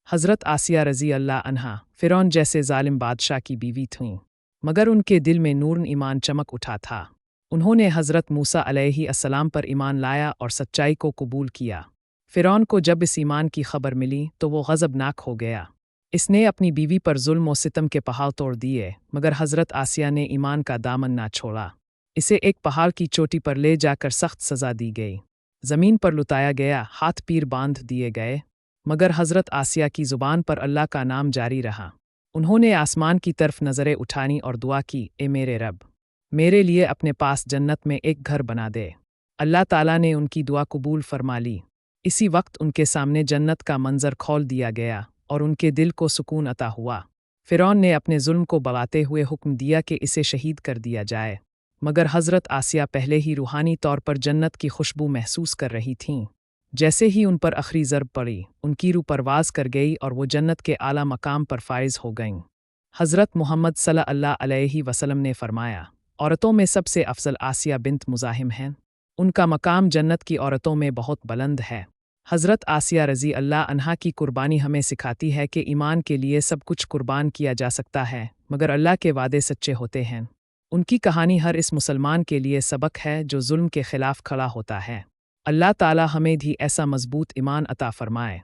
हज़रत आसिया रज़ी अल्लाह अन्हा फ़िरौन जैसे ज़ालिम बादशाह की बीवी थीं, मगर उनके दिल में नूर ईमान चमक उठा था। उन्होंने हज़रत मूसा अलैहिस्सलाम पर ईमान लाया और सच्चाई को कबूल किया। फ़िरौन को जब इस ईमान की खबर मिली तो वो गज़बनाक हो गया। इसने अपनी बीवी पर जुल्म और सितम के पहाड़ तोड़ दिए, मगर हज़रत आसिया ने ईमान का दामन ना छोड़ा। इसे एक पहाड़ की चोटी पर ले जाकर सख्त सज़ा दी गई, ज़मीन पर लुटाया गया, हाथ पीर बांध दिए गए, मगर हज़रत आसिया की ज़ुबान पर अल्लाह का नाम जारी रहा। उन्होंने आसमान की तरफ नज़रें उठानी और दुआ की, ए मेरे रब, मेरे लिए अपने पास जन्नत में एक घर बना दे। अल्लाह ताला ने उनकी दुआ कबूल फरमा ली। इसी वक्त उनके सामने जन्नत का मंजर खोल दिया गया और उनके दिल को सुकून अता हुआ। फ़िरौन ने अपने जुल्म को बढ़ाते हुए हुक्म दिया कि इसे शहीद कर दिया जाए, मगर हज़रत आसिया पहले ही रूहानी तौर पर जन्नत की खुशबू महसूस कर रही थीं। जैसे ही उन पर आखिरी ज़रब पड़ी, उनकी रूह परवाज़ कर गई और वो जन्नत के आला मकाम पर फाइज़ हो गईं। हज़रत मोहम्मद सल्लल्लाहु अलैहि वसल्लम ने फ़रमाया, औरतों में सबसे अफ़ज़ल आसिया बिन्त मुज़ाहिम हैं। उनका मकाम जन्नत की औरतों में बहुत बुलंद है। हज़रत आसिया रज़ी अल्लाह अन्हा की कुर्बानी हमें सिखाती है कि ईमान के लिए सब कुछ कुर्बान किया जा सकता है, मगर अल्लाह के वादे सच्चे होते हैं। उनकी कहानी हर इस मुसलमान के लिए सबक है जो जुल्म के ख़िलाफ़ खड़ा होता है। अल्लाह ताला हमें भी ऐसा मज़बूत ईमान अता फ़रमाए।